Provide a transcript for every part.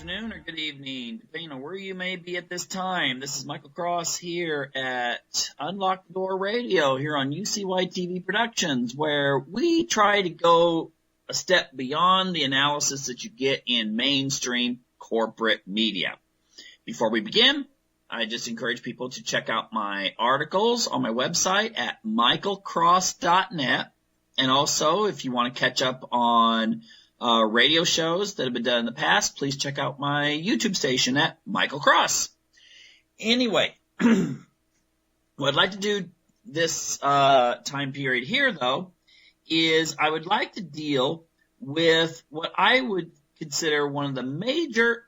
afternoon or good evening, depending on where you may be at this time. This is Michael Cross here at Unlock the Door Radio here on UCY TV Productions, where we try to go a step beyond the analysis that you get in mainstream corporate media. Before we begin, I just encourage people to check out my articles on my website at michaelcross.net. And also, if you want to catch up on radio shows that have been done in the past, please check out my YouTube station at Michael Cross. Anyway, what I'd like to do this time period here, though, is I would like to deal with what I would consider one of the major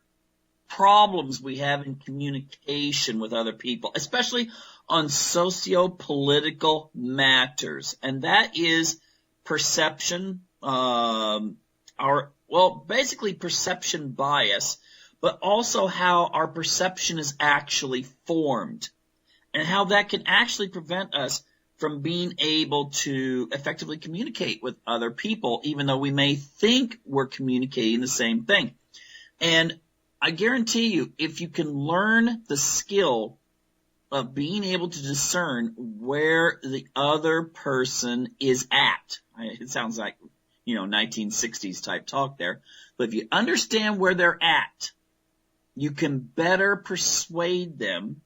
problems we have in communication with other people, especially on socio-political matters, and that is perception, basically perception bias, but also how our perception is actually formed and how that can actually prevent us from being able to effectively communicate with other people, even though we may think we're communicating the same thing. And I guarantee you, if you can learn the skill of being able to discern where the other person is at, it sounds like, 1960s type talk there. But if you understand where they're at, you can better persuade them,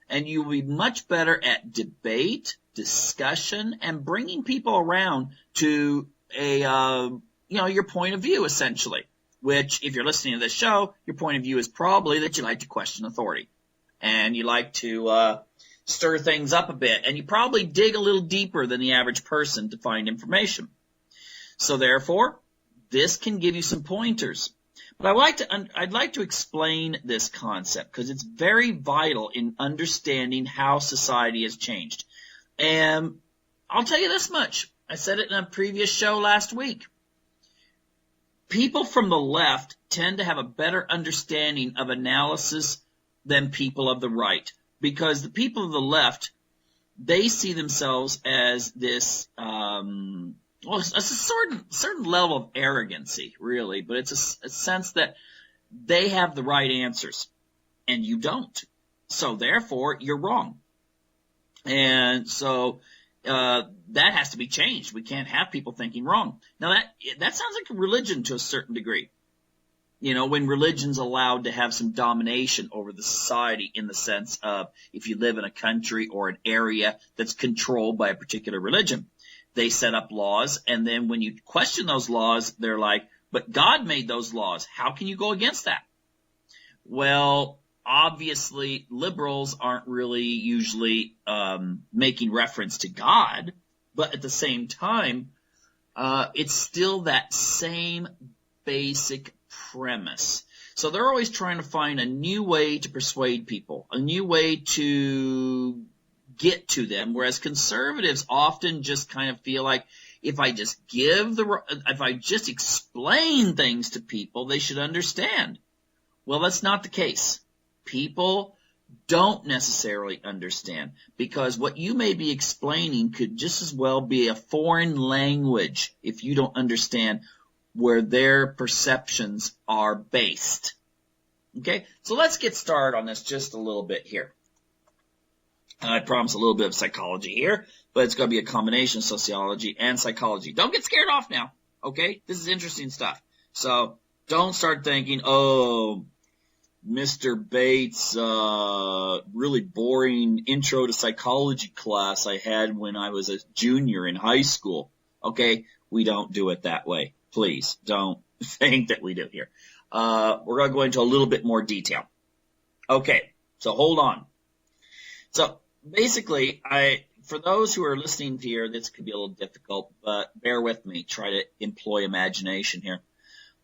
and you will be much better at debate, discussion, and bringing people around to your point of view, essentially. Which, if you're listening to this show, your point of view is probably that you like to question authority. And you like to stir things up a bit. And you probably dig a little deeper than the average person to find information. So therefore, this can give you some pointers. But I'd like to explain this concept because it's very vital in understanding how society has changed. And I'll tell you this much. I said it in a previous show last week. People from the left tend to have a better understanding of analysis than people of the right, because the people of the left, they see themselves as this, it's a certain level of arrogancy, really, but it's a sense that they have the right answers, and you don't. So therefore, you're wrong. And so that has to be changed. We can't have people thinking wrong. Now that sounds like a religion to a certain degree. When religion's allowed to have some domination over the society, in the sense of if you live in a country or an area that's controlled by a particular religion. They set up laws, and then when you question those laws, they're like, but God made those laws. How can you go against that? Well, obviously, liberals aren't really usually making reference to God, but at the same time, it's still that same basic premise. So they're always trying to find a new way to persuade people, a new way to get to them, whereas conservatives often just kind of feel like if I just explain things to people, they should understand. Well, that's not the case. People don't necessarily understand, because what you may be explaining could just as well be a foreign language if you don't understand where their perceptions are based. Okay, so let's get started on this just a little bit here. I promise a little bit of psychology here, but it's going to be a combination of sociology and psychology. Don't get scared off now, okay? This is interesting stuff. So don't start thinking, oh, Mr. Bates' really boring intro to psychology class I had when I was a junior in high school. Okay? We don't do it that way. Please don't think that we do here. We're going to go into a little bit more detail. Okay, so hold on. So basically, for those who are listening to here, this could be a little difficult, but bear with me. Try to employ imagination here.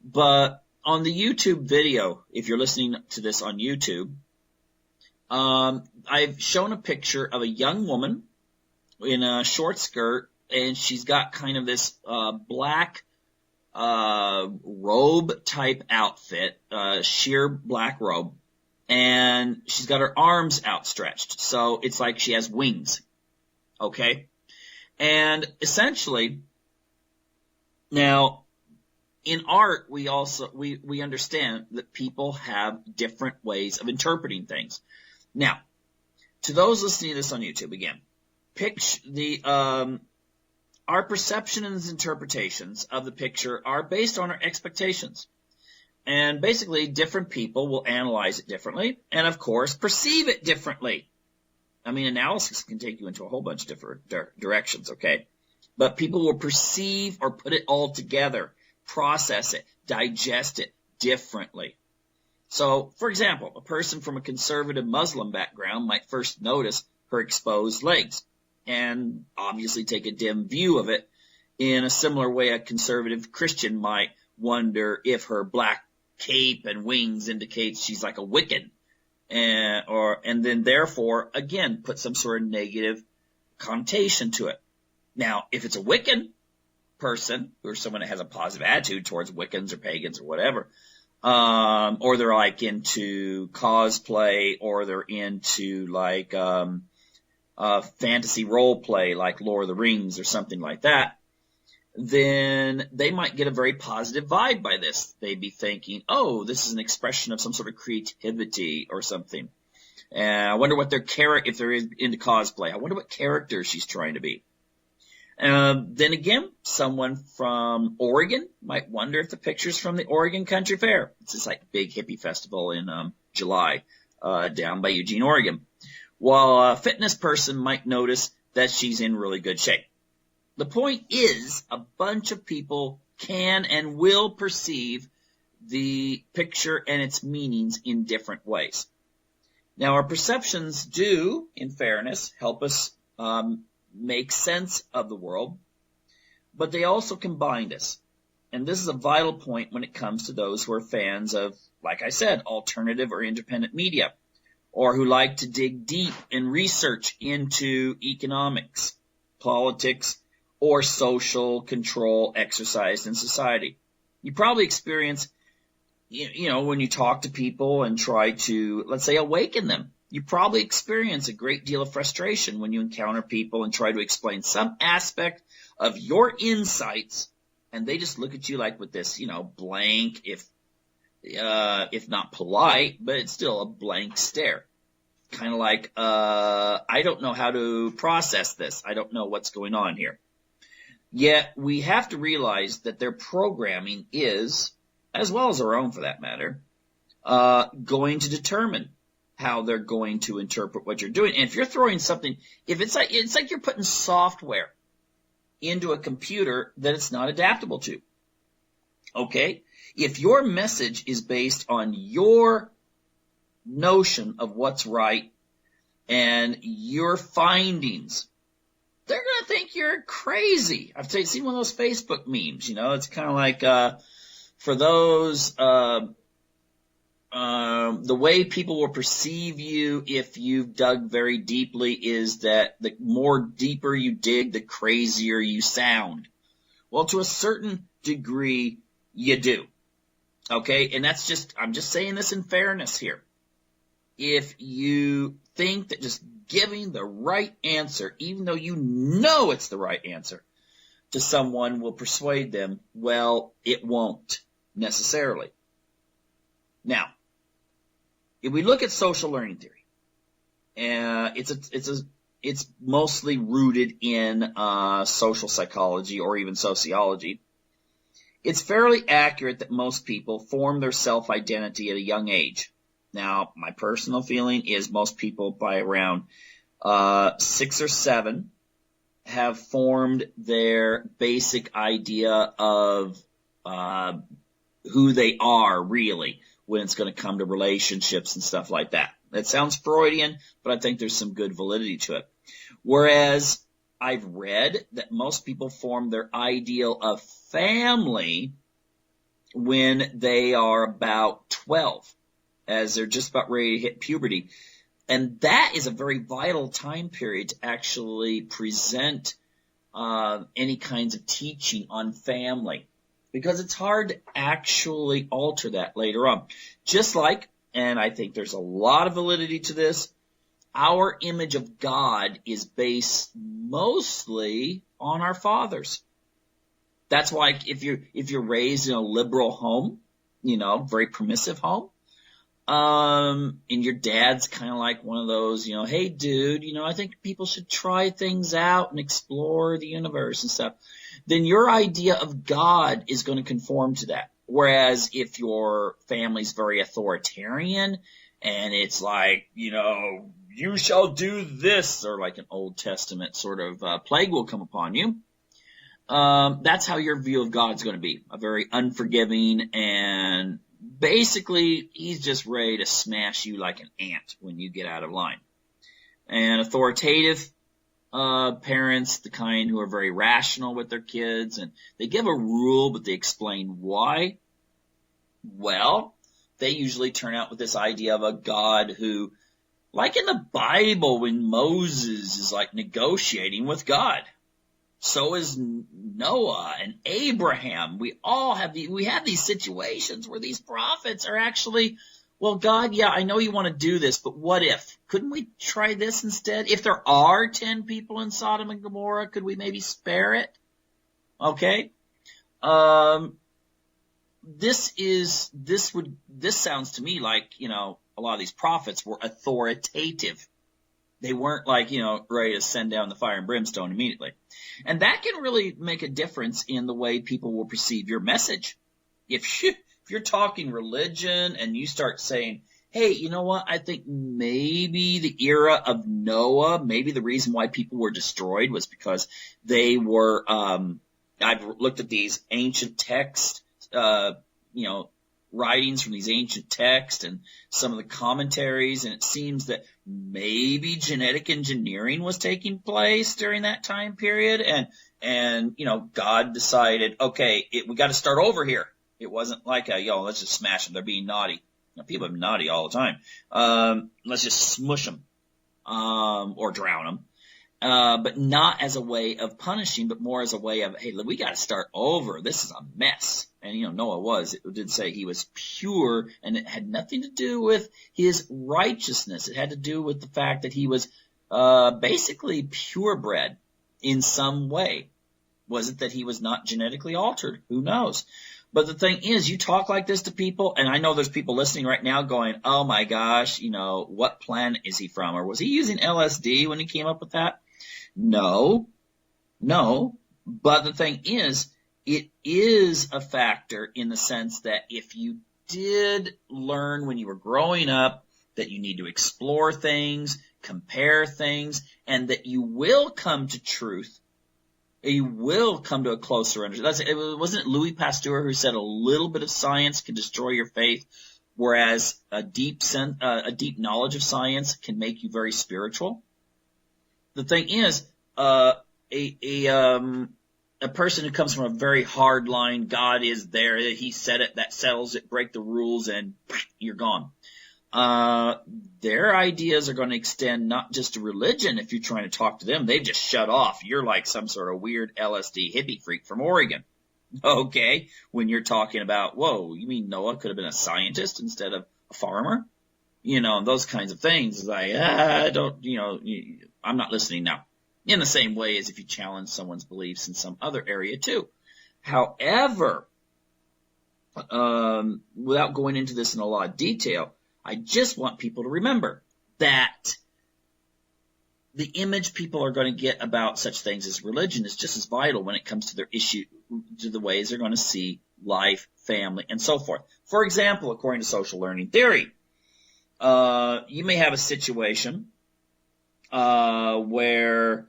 But on the YouTube video, if you're listening to this on YouTube, I've shown a picture of a young woman in a short skirt, and she's got kind of this black robe type outfit, sheer black robe. And she's got her arms outstretched, so it's like she has wings, okay? And essentially, now, in art, we understand that people have different ways of interpreting things. Now, to those listening to this on YouTube, again, our perception and interpretations of the picture are based on our expectations. And basically, different people will analyze it differently and, of course, perceive it differently. I mean, analysis can take you into a whole bunch of different directions, okay? But people will perceive or put it all together, process it, digest it differently. So, for example, a person from a conservative Muslim background might first notice her exposed legs and obviously take a dim view of it. In a similar way, a conservative Christian might wonder if her black cape and wings indicates she's like a Wiccan, and then therefore, again, put some sort of negative connotation to it. Now, if it's a Wiccan person, or someone that has a positive attitude towards Wiccans or pagans or whatever, or they're like into cosplay, or they're into like fantasy role play like Lord of the Rings or something like that, then they might get a very positive vibe by this. They'd be thinking, oh, this is an expression of some sort of creativity or something. I wonder what if they're into cosplay, I wonder what character she's trying to be. Then again, someone from Oregon might wonder if the picture's from the Oregon Country Fair. It's this like big hippie festival in July down by Eugene, Oregon. While a fitness person might notice that she's in really good shape. The point is, a bunch of people can and will perceive the picture and its meanings in different ways. Now, our perceptions do, in fairness, help us make sense of the world, but they also can bind us. And this is a vital point when it comes to those who are fans of, like I said, alternative or independent media, or who like to dig deep in research into economics, politics, or social control exercised in society. You probably experience, when you talk to people and try to, let's say, awaken them, you probably experience a great deal of frustration when you encounter people and try to explain some aspect of your insights, and they just look at you like with this, blank, if not polite, but it's still a blank stare. Kind of like, I don't know how to process this. I don't know what's going on here. Yet we have to realize that their programming is, as well as our own for that matter, going to determine how they're going to interpret what you're doing. And if you're throwing something, it's like you're putting software into a computer that it's not adaptable to. Okay? If your message is based on your notion of what's right and your findings, they're going to think you're crazy. I've seen one of those Facebook memes, it's kind of like, for those, the way people will perceive you if you've dug very deeply is that the more deeper you dig, the crazier you sound. Well, to a certain degree, you do. Okay? And I'm just saying this in fairness here. If you think that just giving the right answer, even though you know it's the right answer, to someone will persuade them, well, it won't necessarily. Now, if we look at social learning theory, it's mostly rooted in social psychology or even sociology. It's fairly accurate that most people form their self-identity at a young age. Now, my personal feeling is most people by around 6 or 7 have formed their basic idea of who they are really when it's going to come to relationships and stuff like that. That sounds Freudian, but I think there's some good validity to it. Whereas I've read that most people form their ideal of family when they are about 12. As they're just about ready to hit puberty. And that is a very vital time period to actually present any kinds of teaching on family, because it's hard to actually alter that later on. Just like, and I think there's a lot of validity to this, our image of God is based mostly on our fathers. That's why if you're raised in a liberal home, very permissive home, and your dad's kind of like one of those, hey dude, I think people should try things out and explore the universe and stuff, then your idea of God is going to conform to that. Whereas if your family's very authoritarian and it's like, you shall do this, or like an Old Testament sort of plague will come upon you, that's how your view of God's going to be. A very unforgiving, and basically he's just ready to smash you like an ant when you get out of line. And authoritative parents, the kind who are very rational with their kids, and they give a rule, but they explain why. Well, they usually turn out with this idea of a God who, like in the Bible, when Moses is like negotiating with God, so is Noah and Abraham. We have these situations where these prophets are actually, well, God, yeah, I know you want to do this, but what if? Couldn't we try this instead? If there are 10 people in Sodom and Gomorrah, could we maybe spare it? Okay. This sounds to me like, a lot of these prophets were authoritative. They weren't like, ready to send down the fire and brimstone immediately. And that can really make a difference in the way people will perceive your message. If you're talking religion and you start saying, hey, you know what? I think maybe the era of Noah, maybe the reason why people were destroyed was because they were, I've looked at these ancient texts, writings from these ancient texts and some of the commentaries, and it seems that maybe genetic engineering was taking place during that time period, and God decided, okay, we got to start over here. It wasn't like let's just smash them. They're being naughty. People are naughty all the time. Let's just smush them, or drown them. But not as a way of punishing, but more as a way of, hey, we got to start over. This is a mess. And, Noah it did say he was pure, and it had nothing to do with his righteousness. It had to do with the fact that he was, basically purebred in some way. Was it that he was not genetically altered? Who knows? But the thing is, you talk like this to people, and I know there's people listening right now going, oh my gosh, what planet is he from? Or was he using LSD when he came up with that? No. But the thing is, it is a factor in the sense that if you did learn when you were growing up that you need to explore things, compare things, and that you will come to truth, you will come to a closer understanding. Wasn't it Louis Pasteur who said a little bit of science can destroy your faith, whereas a deep knowledge of science can make you very spiritual? The thing is, a person who comes from a very hard line, God is there, he said it, that settles it, break the rules, and you're gone. Their ideas are going to extend not just to religion. If you're trying to talk to them, they've just shut off. You're like some sort of weird LSD hippie freak from Oregon. Okay, when you're talking about, whoa, you mean Noah could have been a scientist instead of a farmer? Those kinds of things. Like, I'm not listening now. In the same way as if you challenge someone's beliefs in some other area too. However, without going into this in a lot of detail, I just want people to remember that the image people are going to get about such things as religion is just as vital when it comes to their issue, to the ways they're going to see life, family, and so forth. For example, according to social learning theory, you may have a situation where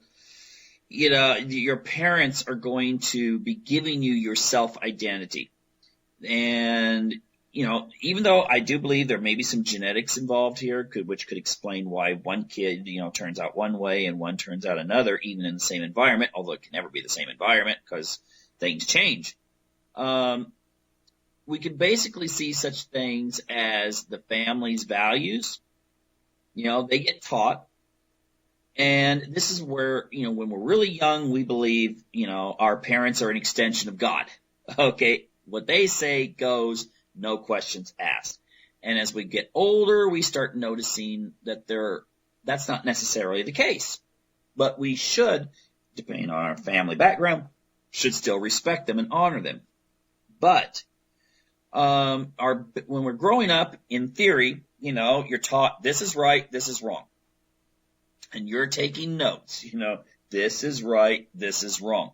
your parents are going to be giving you your self-identity. And, even though I do believe there may be some genetics involved here, which could explain why one kid, turns out one way and one turns out another, even in the same environment, although it can never be the same environment because things change. We could basically see such things as the family's values. They get taught. And this is where, when we're really young, we believe, our parents are an extension of God. Okay, what they say goes, no questions asked. And as we get older, we start noticing that that's not necessarily the case. But we should, depending on our family background, should still respect them and honor them. But when we're growing up, in theory, you're taught this is right, this is wrong. And you're taking notes, this is right, this is wrong.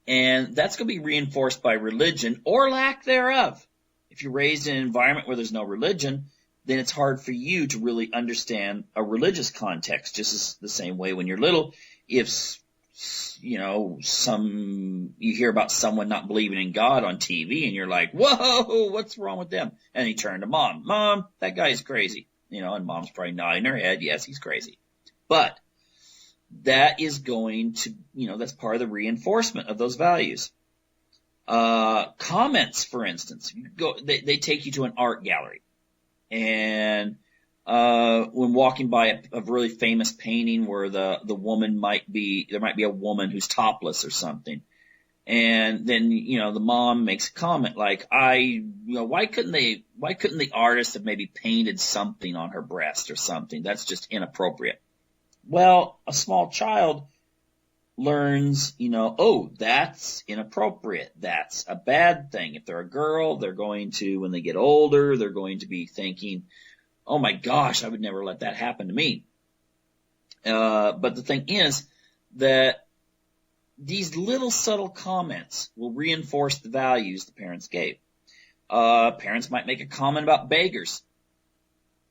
And that's going to be reinforced by religion or lack thereof. If you're raised in an environment where there's no religion, then it's hard for you to really understand a religious context, just as the same way when you're little. If, you hear about someone not believing in God on TV and you're like, whoa, what's wrong with them? And you turn to mom, that guy's crazy. And mom's probably nodding her head, yes, he's crazy. But that is going to, that's part of the reinforcement of those values. Comments, for instance, they take you to an art gallery. And when walking by a really famous painting where the woman there might be a woman who's topless or something. And then, the mom makes a comment like, why couldn't the artist have maybe painted something on her breast or something? That's just inappropriate. Well, a small child learns, that's inappropriate. That's a bad thing. If they're a girl, they're going to, when they get older, they're going to be thinking, oh my gosh, I would never let that happen to me. But the thing is that these little subtle comments will reinforce the values the parents gave. Parents might make a comment about beggars.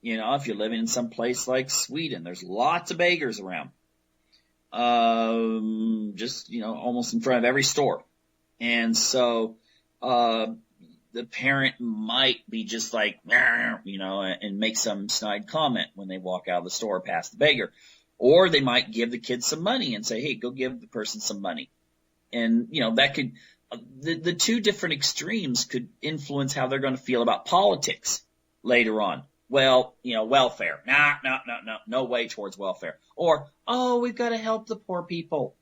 If you're living in some place like Sweden, there's lots of beggars around. Almost in front of every store. And so, the parent might be just like, and make some snide comment when they walk out of the store past the beggar. Or they might give the kid some money and say, hey, go give the person some money. And, that could, the two different extremes could influence how they're going to feel about politics later on. Well, welfare. No way towards welfare. Or, we've got to help the poor people.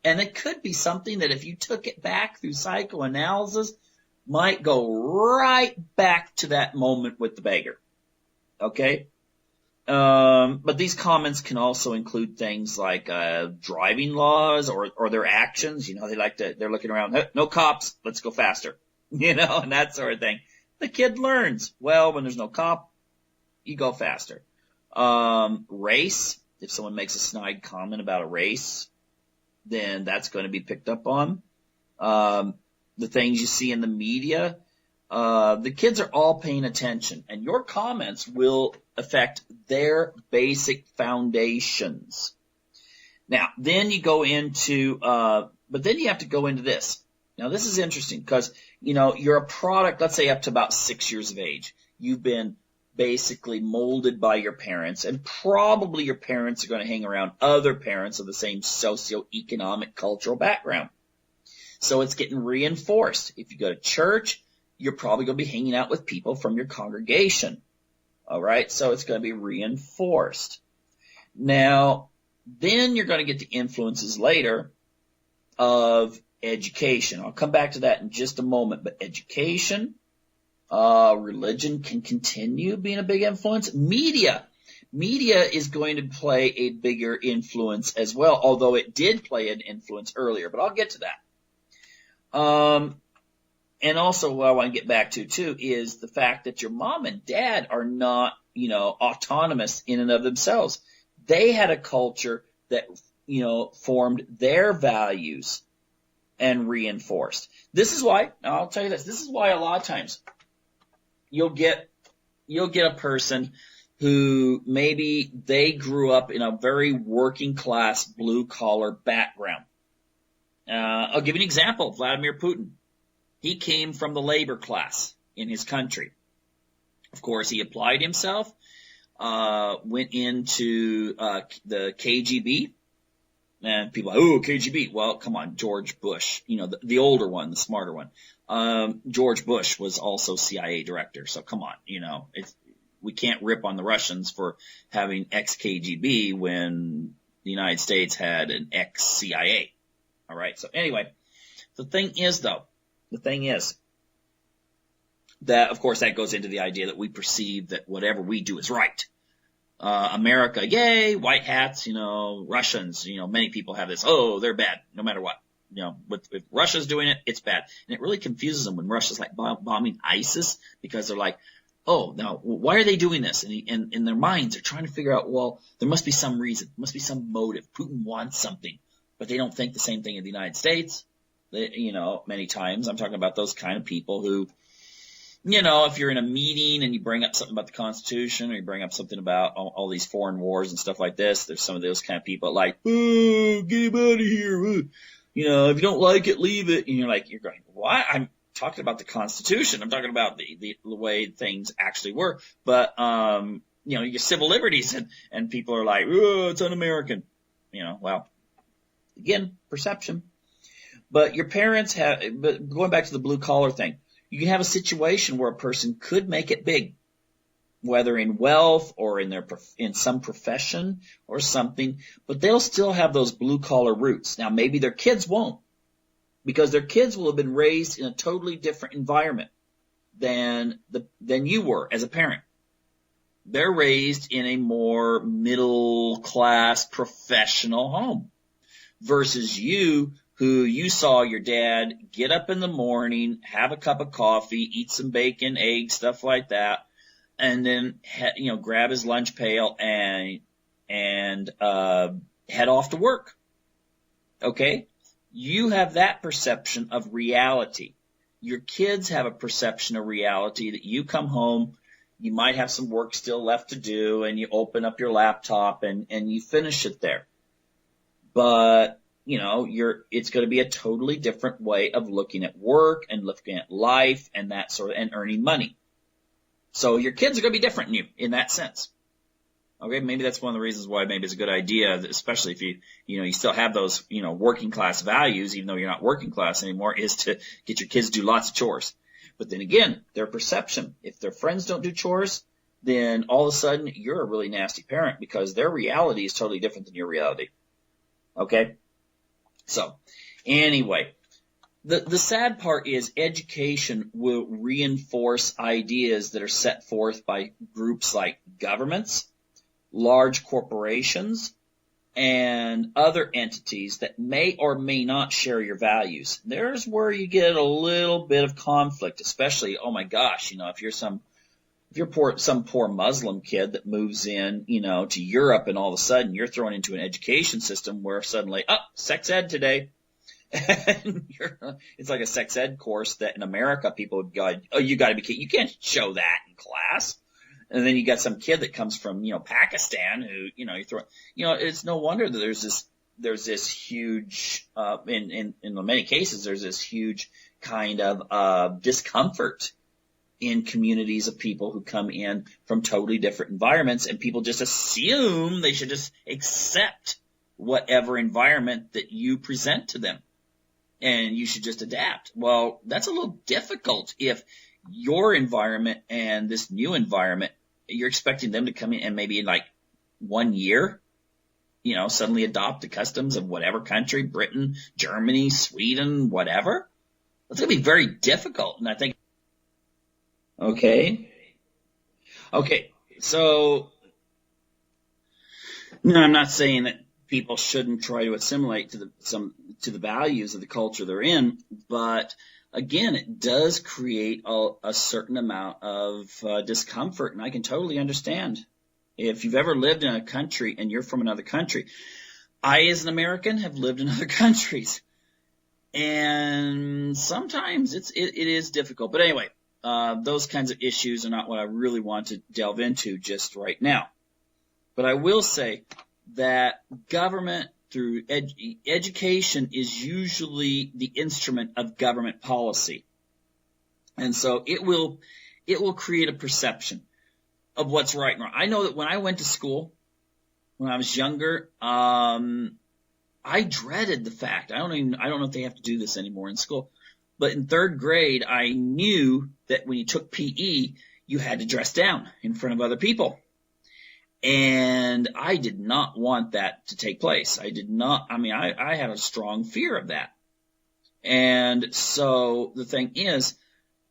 And it could be something that if you took it back through psychoanalysis, might go right back to that moment with the beggar. Okay? But these comments can also include things like, driving laws or their actions. They're looking around, no cops, let's go faster. And that sort of thing. The kid learns, well, when there's no cop, you go faster. Race, if someone makes a snide comment about a race, then that's going to be picked up on. The things you see in the media, the kids are all paying attention, and your comments will affect their basic foundations. Now, then you go into, but then you have to go into this. Now, this is interesting because, you're a product, let's say up to about 6 years of age. You've been basically molded by your parents, and probably your parents are going to hang around other parents of the same socioeconomic cultural background. So it's getting reinforced. If you go to church, you're probably going to be hanging out with people from your congregation. All right? So it's going to be reinforced. Now, then you're going to get the influences later of education. I'll come back to that in just a moment, but education, religion can continue being a big influence. Media is going to play a bigger influence as well, although it did play an influence earlier, but I'll get to that. And also what I want to get back to too is the fact that your mom and dad are not, autonomous in and of themselves. They had a culture that, formed their values and reinforced. This is why, I'll tell you this is why a lot of times you'll get a person who maybe they grew up in a very working class blue collar background. I'll give you an example. Vladimir Putin. He came from the labor class in his country. Of course, he applied himself, went into the KGB. And people are like, oh, KGB. Well, come on, George Bush, the older one, the smarter one. George Bush was also CIA director. So come on, we can't rip on the Russians for having ex-KGB when the United States had an ex-CIA. All right. So anyway, the thing is that, of course, that goes into the idea that we perceive that whatever we do is right. America, yay, white hats, Russians, many people have this, oh, they're bad, no matter what. if Russia's doing it, it's bad. And it really confuses them when Russia's like bombing ISIS, because they're like, oh, now why are they doing this? And in their minds, they're trying to figure out, well, there must be some reason, there must be some motive. Putin wants something, but they don't think the same thing in the United States. Many times I'm talking about those kind of people who, if you're in a meeting and you bring up something about the Constitution, or you bring up something about all these foreign wars and stuff like this, there's some of those kind of people like, oh, get him out of here. If you don't like it, leave it. And you're going, what? I'm talking about the Constitution. I'm talking about the way things actually work. But, your civil liberties, and people are like, oh, it's un-American. Well, again, perception. But your parents but going back to the blue collar thing, you can have a situation where a person could make it big, whether in wealth or in some profession or something, but they'll still have those blue collar roots. Now, maybe their kids won't, because their kids will have been raised in a totally different environment than you were as a parent. They're raised in a more middle class professional home versus you, who you saw your dad get up in the morning, have a cup of coffee, eat some bacon, eggs, stuff like that, and then grab his lunch pail and head off to work. Okay? You have that perception of reality. Your kids have a perception of reality that you come home, you might have some work still left to do, and you open up your laptop and you finish it there. But it's going to be a totally different way of looking at work and looking at life and that sort of, and earning money. So your kids are going to be different than you in that sense. Okay, maybe that's one of the reasons why maybe it's a good idea, especially if you still have those, working class values, even though you're not working class anymore, is to get your kids to do lots of chores. But then again, their perception, if their friends don't do chores, then all of a sudden you're a really nasty parent, because their reality is totally different than your reality. Okay? So, anyway, the sad part is education will reinforce ideas that are set forth by groups like governments, large corporations, and other entities that may or may not share your values. There's where you get a little bit of conflict, especially, oh my gosh, if you're some poor Muslim kid that moves in, to Europe, and all of a sudden you're thrown into an education system where suddenly, sex ed today. And it's like a sex ed course that in America people would go, oh, you gotta be kidding. You can't show that in class. And then you got some kid that comes from, Pakistan who, you throw, it's no wonder that there's this huge, in many cases, there's this huge kind of, discomfort in communities of people who come in from totally different environments, and people just assume they should just accept whatever environment that you present to them, and you should just adapt. Well, that's a little difficult if your environment and this new environment, you're expecting them to come in and maybe in like 1 year, suddenly adopt the customs of whatever country, Britain, Germany, Sweden, whatever. It's going to be very difficult, and I think Okay, so no, I'm not saying that people shouldn't try to assimilate to the values of the culture they're in, but again, it does create a certain amount of discomfort, and I can totally understand. If you've ever lived in a country and you're from another country, I, as an American, have lived in other countries, and sometimes it is difficult. But anyway. Those kinds of issues are not what I really want to delve into just right now. But I will say that government through education is usually the instrument of government policy. And so it will create a perception of what's right and wrong. I know that when I went to school, when I was younger, I dreaded the fact. I don't know if they have to do this anymore in school. But in third grade, I knew that when you took PE, you had to dress down in front of other people. And I did not want that to take place. I had a strong fear of that. And so the thing is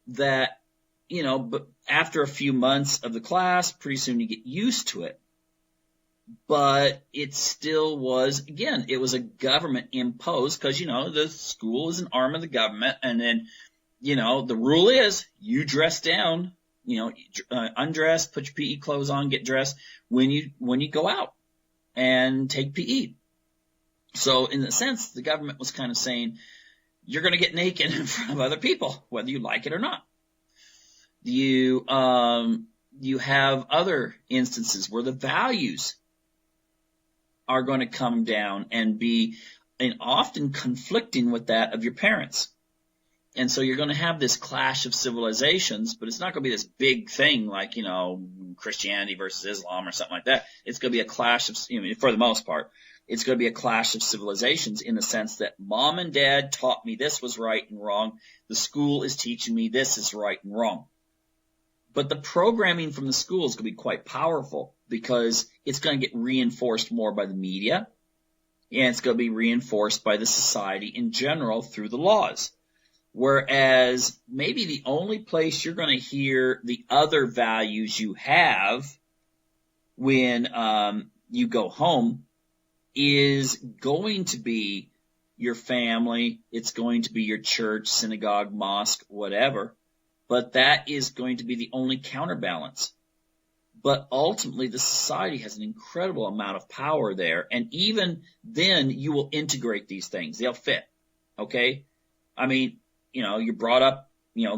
that, but after a few months of the class, pretty soon you get used to it. but it still was, again, it was a government imposed, because, the school is an arm of the government. And then, the rule is you dress down, undress, put your PE clothes on, get dressed when you go out and take PE. So in a sense, the government was kind of saying, you're going to get naked in front of other people, whether you like it or not. You have other instances where the values are going to come down and be and often conflicting with that of your parents. And so you're going to have this clash of civilizations, but it's not going to be this big thing like, Christianity versus Islam or something like that. It's going to be a clash of, for the most part, it's going to be a clash of civilizations in the sense that mom and dad taught me this was right and wrong. The school is teaching me this is right and wrong. But the programming from the school is going to be quite powerful because it's going to get reinforced more by the media, and it's going to be reinforced by the society in general through the laws. Whereas maybe the only place you're going to hear the other values you have when you go home is going to be your family. It's going to be your church, synagogue, mosque, whatever. But that is going to be the only counterbalance. But ultimately, the society has an incredible amount of power there. And even then, you will integrate these things. They'll fit. Okay? I mean, you're brought up,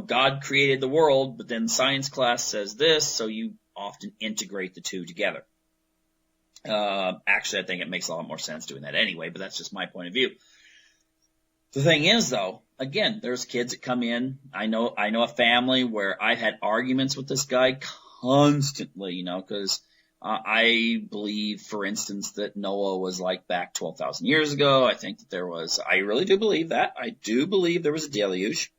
God created the world, but then science class says this, so you often integrate the two together. Actually, I think it makes a lot more sense doing that anyway, but that's just my point of view. The thing is, though, again, there's kids that come in. I know a family where I've had arguments with this guy constantly, because I believe, for instance, that Noah was like back 12,000 years ago. I think that I really do believe that. I do believe there was a deluge.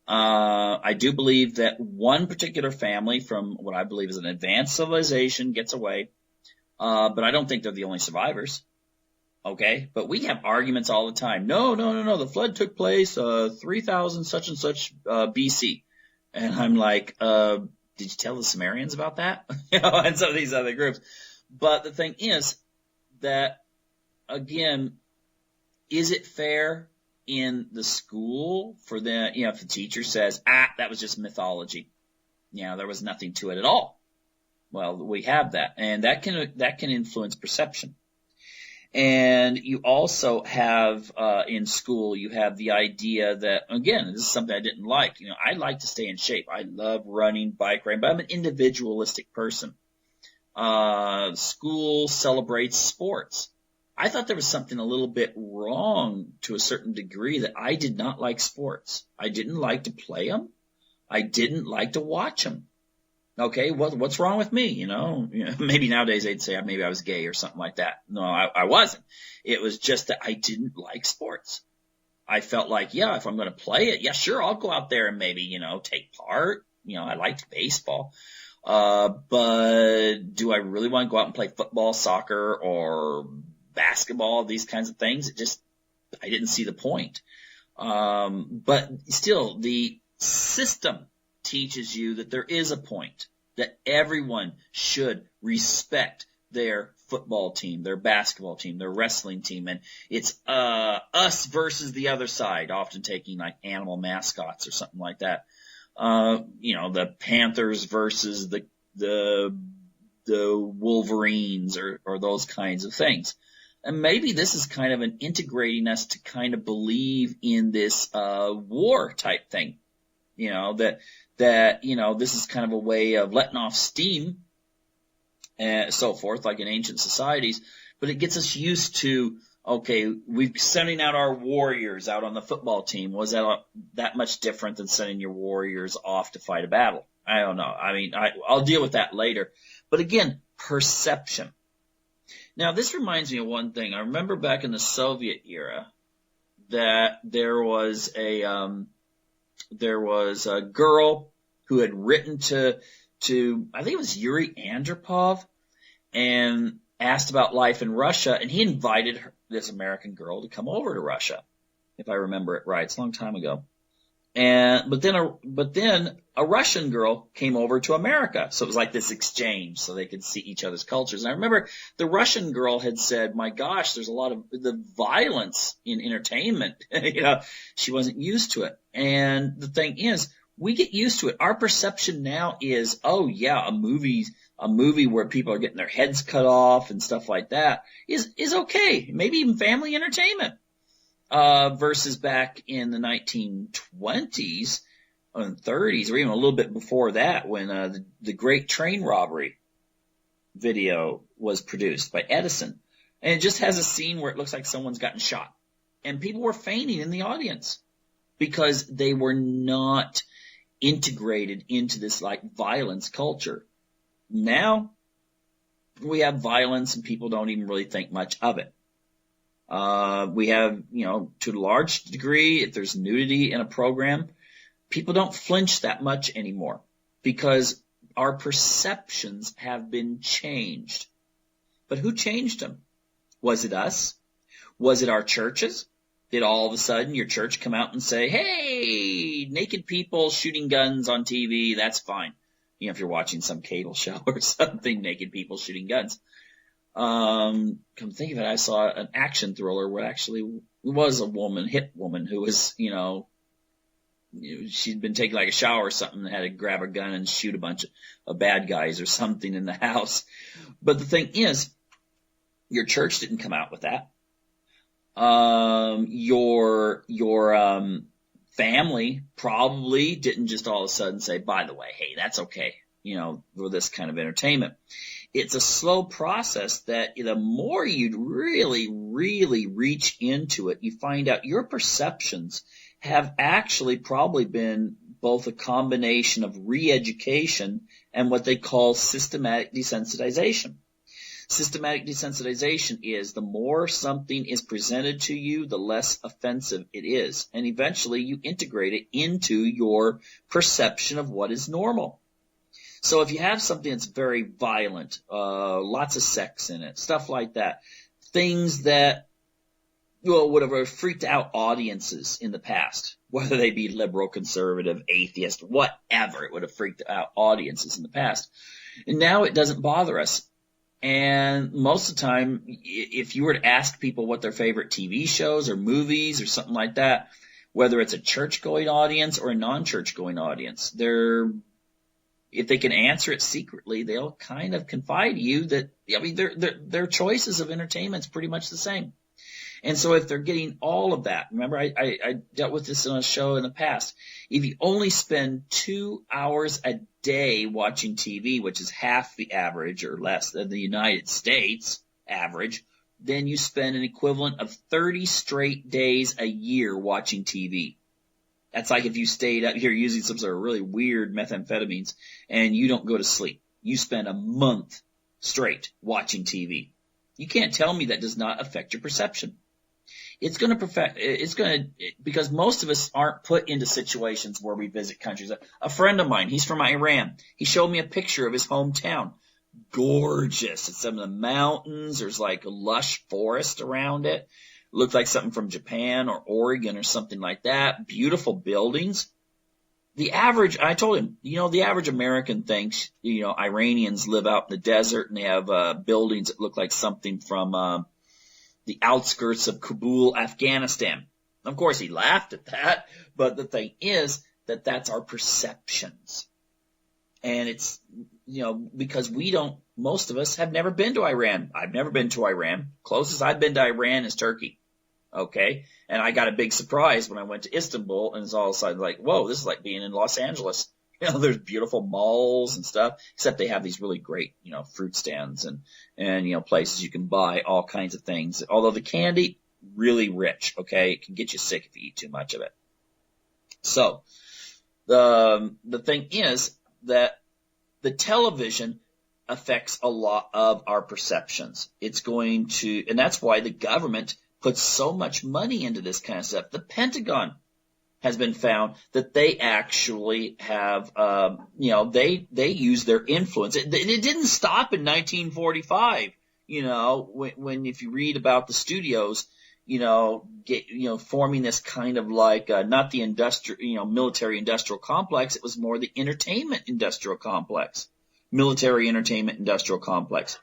I do believe that one particular family from what I believe is an advanced civilization gets away. But I don't think they're the only survivors. Okay? But we have arguments all the time. No. The flood took place, 3000 such and such, BC. And I'm like, did you tell the Sumerians about that? And some of these other groups. But the thing is that, again, is it fair in the school for if the teacher says, that was just mythology. There was nothing to it at all. Well, we have that, and that can influence perception. And you also have in school, you have the idea that, again, this is something I didn't like. I like to stay in shape. I love running, bike riding, but I'm an individualistic person. School celebrates sports. I thought there was something a little bit wrong to a certain degree that I did not like sports. I didn't like to play them. I didn't like to watch them. Okay, what's wrong with me? Maybe nowadays they'd say maybe I was gay or something like that. No, I wasn't. It was just that I didn't like sports. I felt like, if I'm going to play it, sure, I'll go out there and maybe, take part. I liked baseball. But do I really want to go out and play football, soccer, or basketball, these kinds of things? I didn't see the point. But still, the system teaches you that there is a point, that everyone should respect their football team, their basketball team, their wrestling team, and it's us versus the other side, often taking like animal mascots or something like that. The Panthers versus the Wolverines or those kinds of things. And maybe this is kind of an integrating us to kind of believe in this war type thing. That this is kind of a way of letting off steam and so forth, like in ancient societies, but it gets us used to, okay, we're sending out our warriors out on the football team. Was that much different than sending your warriors off to fight a battle? I don't know. I mean, I'll deal with that later. But again, perception. Now, this reminds me of one thing. I remember back in the Soviet era that there was a girl who had written to I think it was Yuri Andropov, and asked about life in Russia, and he invited this American girl to come over to Russia, if I remember it right. It's a long time ago. but then a Russian girl came over to America. So it was like this exchange so they could see each other's cultures. And I remember the Russian girl had said, my gosh, there's a lot of the violence in entertainment. She wasn't used to it. And the thing is, we get used to it. Our perception now is, oh yeah, a movie where people are getting their heads cut off and stuff like that is okay. Maybe even family entertainment. Versus back in the 1920s and 30s, or even a little bit before that, when the Great Train Robbery video was produced by Edison. And it just has a scene where it looks like someone's gotten shot. And people were fainting in the audience because they were not integrated into this like violence culture. Now we have violence and people don't even really think much of it. We have, to a large degree, if there's nudity in a program, people don't flinch that much anymore because our perceptions have been changed. But who changed them? Was it us? Was it our churches? Did all of a sudden your church come out and say, hey, naked people shooting guns on TV, that's fine. If you're watching some cable show or something, naked people shooting guns. Come think of it, I saw an action thriller where actually was a hit woman who was, she'd been taking like a shower or something and had to grab a gun and shoot a bunch of bad guys or something in the house. But the thing is, your church didn't come out with that. Your family probably didn't just all of a sudden say, by the way, hey, that's okay, for this kind of entertainment. It's a slow process that the more you really, really reach into it, you find out your perceptions have actually probably been both a combination of re-education and what they call systematic desensitization. Systematic desensitization is the more something is presented to you, the less offensive it is. And eventually you integrate it into your perception of what is normal. So if you have something that's very violent, lots of sex in it, stuff like that, things that would have freaked out audiences in the past, whether they be liberal, conservative, atheist, whatever, it would have freaked out audiences in the past. And now it doesn't bother us. And most of the time, if you were to ask people what their favorite TV shows or movies or something like that, whether it's a church-going audience or a non-church-going audience, if they can answer it secretly, they'll kind of confide to you that, their choices of entertainment is pretty much the same. And so if they're getting all of that, remember I dealt with this on a show in the past. If you only spend 2 hours a day watching TV, which is half the average or less than the United States average, then you spend an equivalent of 30 straight days a year watching TV. That's like if you stayed up here using some sort of really weird methamphetamines and you don't go to sleep. You spend a month straight watching TV. You can't tell me that does not affect your perception. Because most of us aren't put into situations where we visit countries. A friend of mine, he's from Iran. He showed me a picture of his hometown. Gorgeous. It's some of the mountains. There's like a lush forest around it. Looked like something from Japan or Oregon or something like that. Beautiful buildings. I told him, the average American thinks, Iranians live out in the desert and they have buildings that look like something from the outskirts of Kabul, Afghanistan. Of course, he laughed at that, but the thing is that that's our perceptions. And it's, because most of us have never been to Iran. I've never been to Iran. Closest I've been to Iran is Turkey. Okay. And I got a big surprise when I went to Istanbul and it's all of a sudden like, whoa, this is like being in Los Angeles. There's beautiful malls and stuff, except they have these really great, fruit stands and places you can buy all kinds of things. Although the candy, really rich. Okay. It can get you sick if you eat too much of it. So the thing is that the television affects a lot of our perceptions. And that's why the government puts so much money into this kind of stuff. The Pentagon has been found that they actually have, they use their influence. It didn't stop in 1945, when if you read about the studios, forming this kind of like, not the military industrial complex. It was more the entertainment industrial complex, military entertainment industrial complex.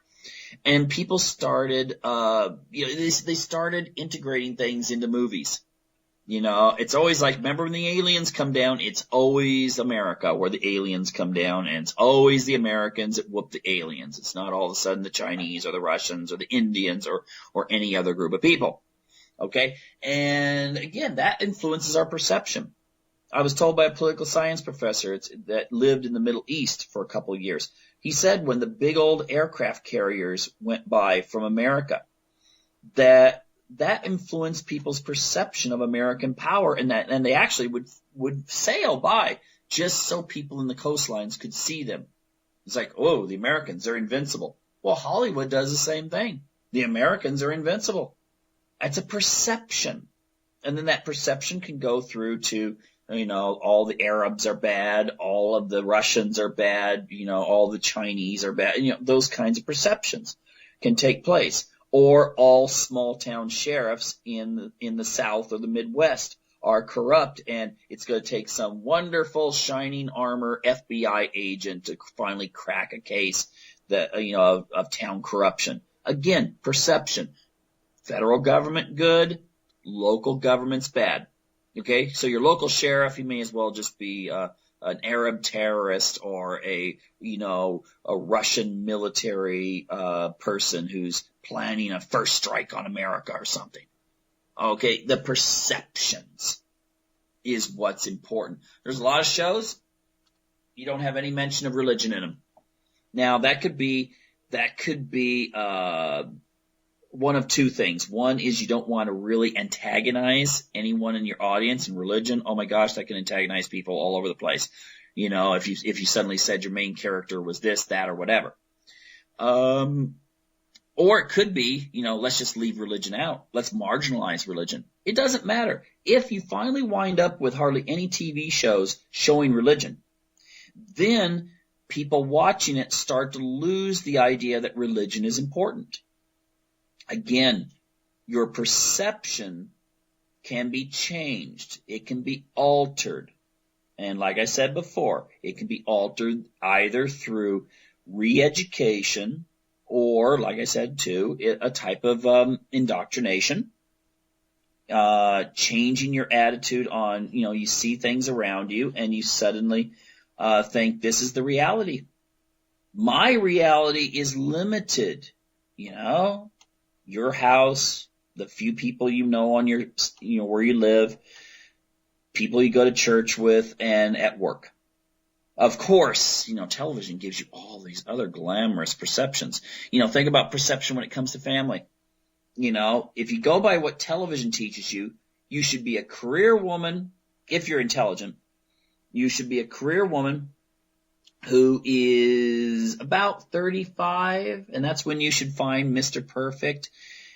And people started, they started integrating things into movies. It's always like, remember when the aliens come down, it's always America where the aliens come down, and it's always the Americans that whoop the aliens. It's not all of a sudden the Chinese or the Russians or the Indians or any other group of people. Okay? And again, that influences our perception. I was told by a political science professor that lived in the Middle East for a couple of years. He said when the big old aircraft carriers went by from America, that influenced people's perception of American power, and they actually would sail by just so people in the coastlines could see them. It's like, oh, the Americans, they're invincible. Well, Hollywood does the same thing. The Americans are invincible. It's a perception. And then that perception can go through to, all the Arabs are bad, all of the Russians are bad, all the Chinese are bad. Those kinds of perceptions can take place. Or all small town sheriffs in the South or the Midwest are corrupt, and it's going to take some wonderful shining armor FBI agent to finally crack a case that of town corruption. Again, perception. Federal government good, local government's bad. Okay, so your local sheriff, he may as well just be an Arab terrorist or a Russian military person who's planning a first strike on America or something. Okay, the perceptions is what's important. There's a lot of shows, you don't have any mention of religion in them. Now, that could be one of two things. One is you don't want to really antagonize anyone in your audience in religion. Oh my gosh, that can antagonize people all over the place. If you suddenly said your main character was this, that, or whatever. Or it could be, let's just leave religion out. Let's marginalize religion. It doesn't matter. If you finally wind up with hardly any TV shows showing religion, then people watching it start to lose the idea that religion is important. Again, your perception can be changed. It can be altered. And like I said before, it can be altered either through re-education or, like I said too, a type of indoctrination, changing your attitude on, you see things around you and you suddenly think this is the reality. My reality is limited, your house, the few people on your, where you live, people you go to church with, and at work. Of course, television gives you all these other glamorous perceptions. Think about perception when it comes to family. If you go by what television teaches you, you should be a career woman, if you're intelligent. You should be a career woman who is about 35, and that's when you should find Mr. Perfect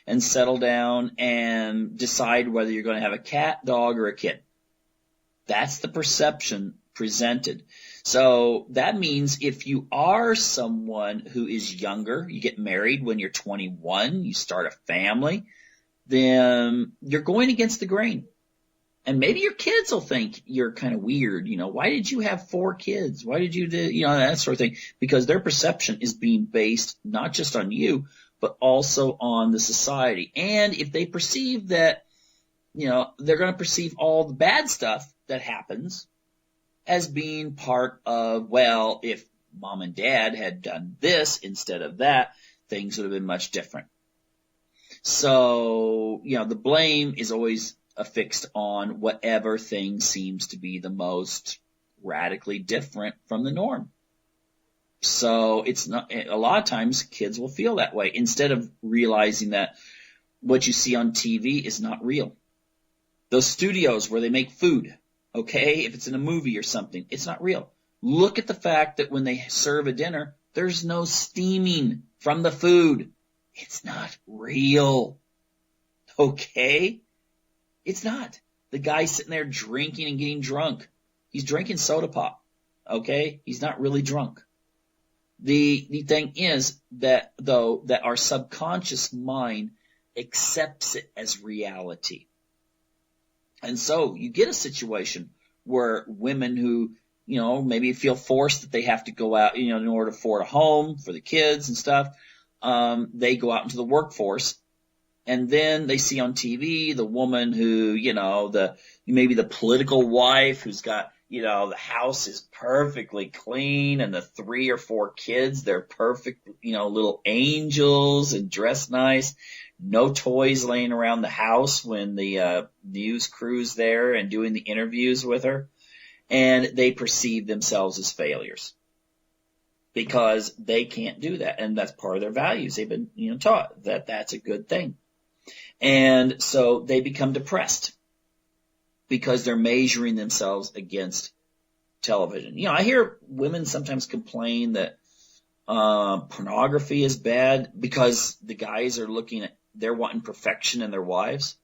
and settle down and decide whether you're going to have a cat, dog, or a kid. That's the perception presented. So that means if you are someone who is younger, you get married when you're 21, you start a family, then you're going against the grain. And maybe your kids will think you're kind of weird. Why did you have 4 kids? Why did you do, that sort of thing? Because their perception is being based not just on you, but also on the society. And if they perceive that, they're going to perceive all the bad stuff that happens as being part of, well, if mom and dad had done this instead of that, things would have been much different. So, the blame is always affixed on whatever thing seems to be the most radically different from the norm. So it's not, a lot of times kids will feel that way instead of realizing that what you see on TV is not real. Those studios where they make food, okay, if it's in a movie or something, it's not real. Look at the fact that when they serve a dinner, there's no steaming from the food. It's not real. Okay? It's not. The guy's sitting there drinking and getting drunk. He's drinking soda pop. Okay? He's not really drunk. The thing is that, though, that our subconscious mind accepts it as reality. And so you get a situation where women who, maybe feel forced that they have to go out, in order to afford a home for the kids and stuff, they go out into the workforce. And then they see on TV the woman who, maybe the political wife who's got, the house is perfectly clean and the 3 or 4 kids, they're perfect, little angels and dressed nice. No toys laying around the house when the news crew's there and doing the interviews with her. And they perceive themselves as failures because they can't do that. And that's part of their values. They've been, taught that that's a good thing. And so they become depressed because they're measuring themselves against television. I hear women sometimes complain that pornography is bad because the guys are they're wanting perfection in their wives.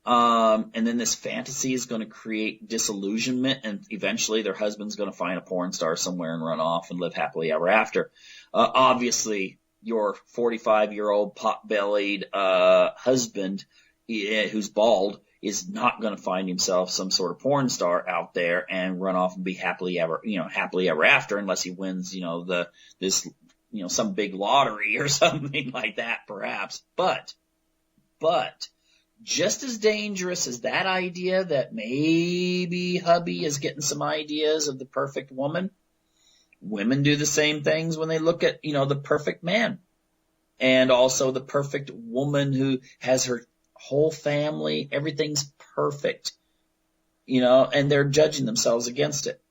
And then this fantasy is going to create disillusionment, and eventually their husband's going to find a porn star somewhere and run off and live happily ever after. Obviously, your 45-year-old pot-bellied husband who's bald is not going to find himself some sort of porn star out there and run off and be happily ever after, unless he wins, some big lottery or something like that, perhaps. But just as dangerous as that idea that maybe hubby is getting some ideas of the perfect woman, women do the same things when they look at, the perfect man and also the perfect woman who has her whole family. Everything's perfect, and they're judging themselves against it.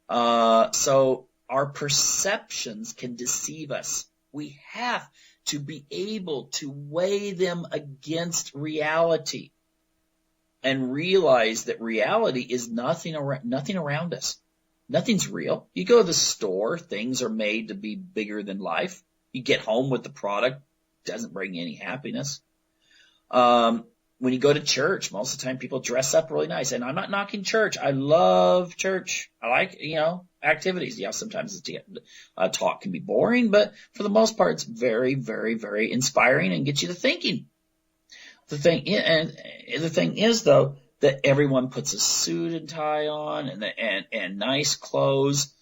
So our perceptions can deceive us. We have to be able to weigh them against reality and realize that reality is nothing around us. Nothing's real. You go to the store, things are made to be bigger than life. You get home with the product, doesn't bring you any happiness. When you go to church, most of the time people dress up really nice. And I'm not knocking church. I love church. I like, activities. Yeah, sometimes talk can be boring, but for the most part, it's very, very, very inspiring and gets you to thinking. The thing is, though, that everyone puts a suit and tie on and nice clothes.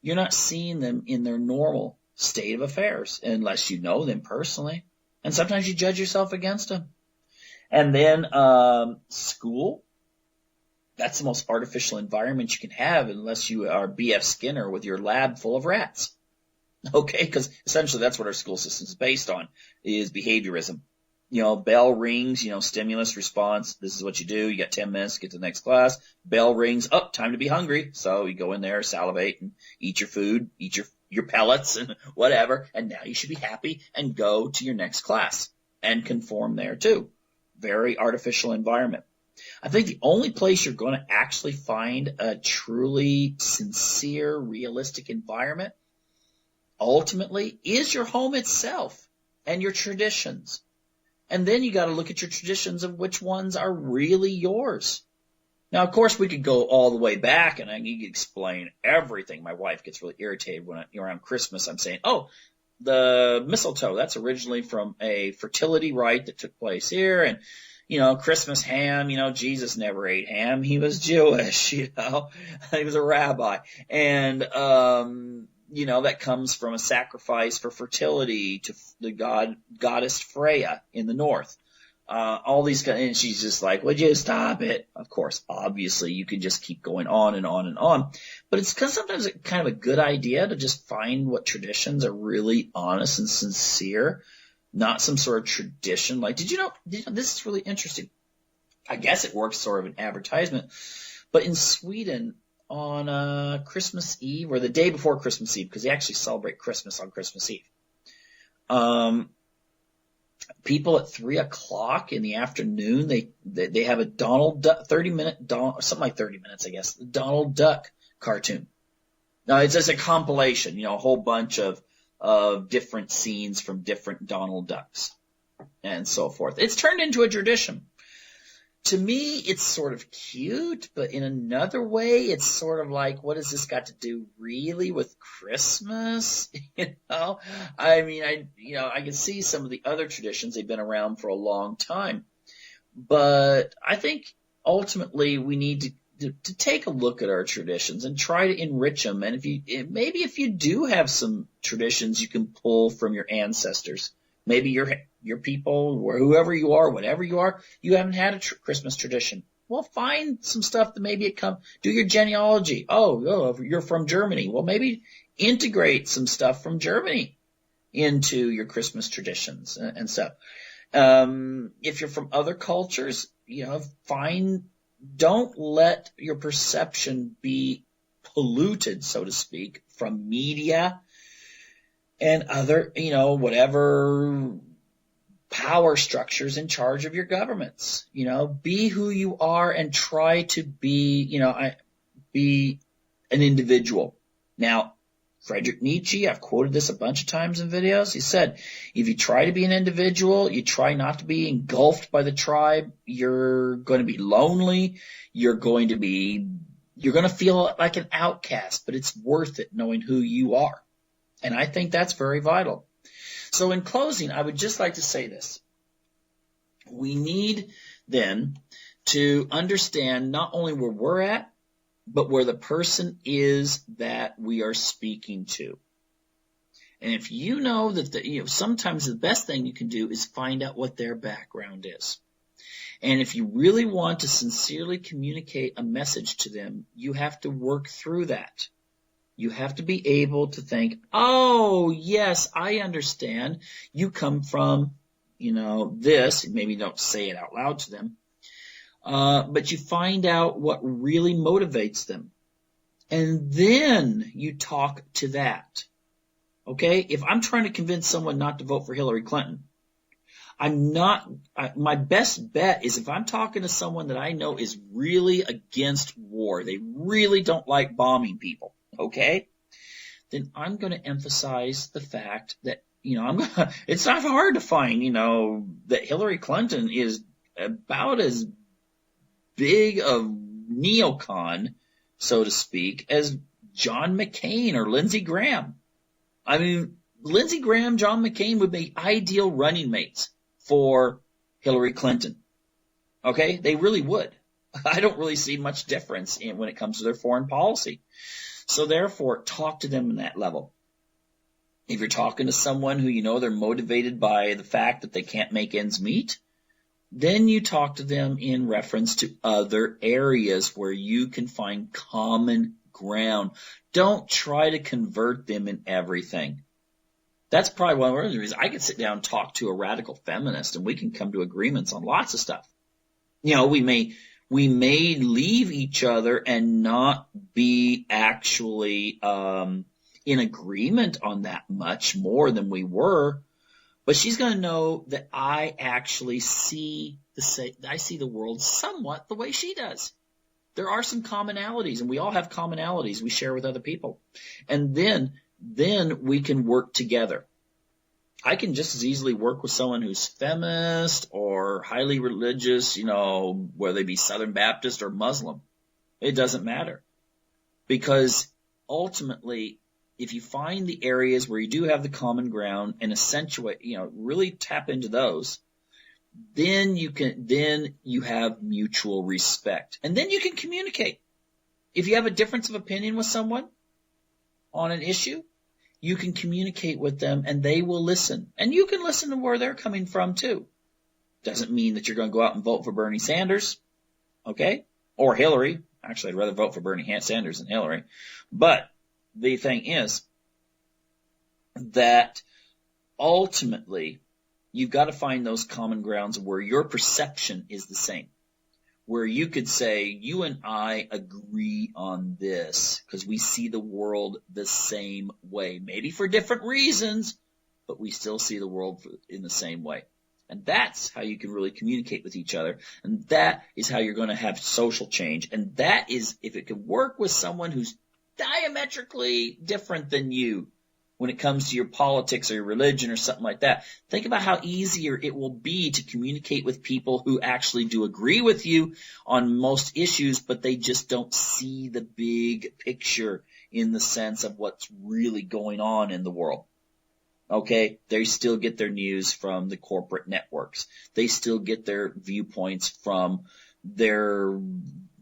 You're not seeing them in their normal state of affairs unless you know them personally. And sometimes you judge yourself against them. And then school, that's the most artificial environment you can have unless you are B.F. Skinner with your lab full of rats. Okay, because essentially that's what our school system is based on, is behaviorism. Bell rings, stimulus response. This is what you do. You got 10 minutes to get to the next class. Bell rings. Oh, time to be hungry. So you go in there, salivate, and eat your food, eat your pellets and whatever. And now you should be happy and go to your next class and conform there too. Very artificial environment. I think the only place you're going to actually find a truly sincere, realistic environment ultimately is your home itself and your traditions. And then you got to look at your traditions of which ones are really yours. Now, of course, we could go all the way back and I could explain everything. My wife gets really irritated when around Christmas I'm saying, oh, the mistletoe, that's originally from a fertility rite that took place here. And, Christmas ham, Jesus never ate ham. He was Jewish, he was a rabbi. And, that comes from a sacrifice for fertility to the goddess Freya in the north. All these, and she's just like, would you stop it? Of course, obviously, you can just keep going on and on and on. But it's because sometimes it's kind of a good idea to just find what traditions are really honest and sincere, not some sort of tradition. Like, did you know, this is really interesting. I guess it works sort of an advertisement. But in Sweden, on Christmas Eve, or the day before Christmas Eve, because they actually celebrate Christmas on Christmas Eve, people at 3:00 in the afternoon, they have a Donald Duck 30-minute something like 30 minutes, I guess, the Donald Duck cartoon. Now it's just a compilation, a whole bunch of different scenes from different Donald Ducks and so forth. It's turned into a tradition. to me, it's sort of cute, but in another way, it's sort of like, what has this got to do really with Christmas? I mean, I can see some of the other traditions. They've been around for a long time, but I think ultimately we need to take a look at our traditions and try to enrich them. And if you do have some traditions you can pull from your ancestors, maybe your people, or whoever you are, whatever you are, you haven't had a Christmas tradition. Well, find some stuff that maybe do your genealogy. Oh, you're from Germany. Well, maybe integrate some stuff from Germany into your Christmas traditions and stuff. If you're from other cultures, don't let your perception be polluted, so to speak, from media and other, whatever power structures in charge of your governments. Be who you are and try to be an individual. Now, Friedrich Nietzsche, I've quoted this a bunch of times in videos. He said, if you try to be an individual, you try not to be engulfed by the tribe, you're going to be lonely. You're going to feel like an outcast, but it's worth it knowing who you are. And I think that's very vital. So in closing, I would just like to say this. We need then to understand not only where we're at, but where the person is that we are speaking to. And if you know that sometimes the best thing you can do is find out what their background is. And if you really want to sincerely communicate a message to them, you have to work through that. You have to be able to think, oh, yes, I understand. You come from, this. Maybe don't say it out loud to them. But you find out what really motivates them. And then you talk to that. Okay? If I'm trying to convince someone not to vote for Hillary Clinton, my best bet is if I'm talking to someone that I know is really against war, they really don't like bombing people, okay? Then I'm going to emphasize the fact that, it's not hard to find, that Hillary Clinton is about as big a neocon, so to speak, as John McCain or Lindsey Graham. I mean, Lindsey Graham, John McCain would be ideal running mates for Hillary Clinton. Okay? They really would. I don't really see much difference when it comes to their foreign policy. So therefore, talk to them on that level. If you're talking to someone who they're motivated by the fact that they can't make ends meet, then you talk to them in reference to other areas where you can find common ground. Don't try to convert them in everything. That's probably one of the reasons I could sit down and talk to a radical feminist and we can come to agreements on lots of stuff. We may leave each other and not be actually in agreement on that much more than we were, but she's going to know that I actually see the world somewhat the way she does. There are some commonalities, and we all have commonalities we share with other people. And then we can work together. I can just as easily work with someone who's feminist or highly religious, whether they be Southern Baptist or Muslim. It doesn't matter. Because ultimately, if you find the areas where you do have the common ground and accentuate, really tap into those, then you have mutual respect. And then you can communicate. If you have a difference of opinion with someone on an issue, you can communicate with them and they will listen. And you can listen to where they're coming from too. Doesn't mean that you're going to go out and vote for Bernie Sanders, okay? Or Hillary. Actually, I'd rather vote for Bernie Sanders than Hillary. But the thing is that ultimately you've got to find those common grounds where your perception is the same. Where you could say, you and I agree on this because we see the world the same way. Maybe for different reasons, but we still see the world in the same way. And that's how you can really communicate with each other. And that is how you're going to have social change. And that is if it can work with someone who's diametrically different than you. when it comes to your politics or your religion or something like that. Think about how easier it will be to communicate with people who actually do agree with you on most issues, but they just don't see the big picture in the sense of what's really going on in the world. Okay, they still get their news from the corporate networks. They still get their viewpoints from their,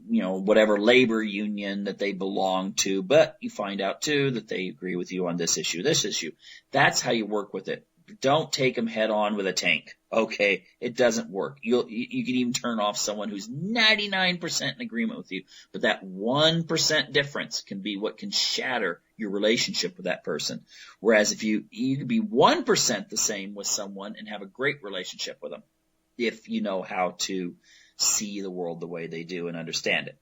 whatever labor union that they belong to. But you find out too that they agree with you on this issue, this issue. That's how you work with it. Don't take them head on with a tank. Okay, it doesn't work. You can even turn off someone who's 99% in agreement with you, but that 1% difference can be what can shatter your relationship with that person. Whereas if you can be 1% the same with someone and have a great relationship with them, if you know how to see the world the way they do and understand it.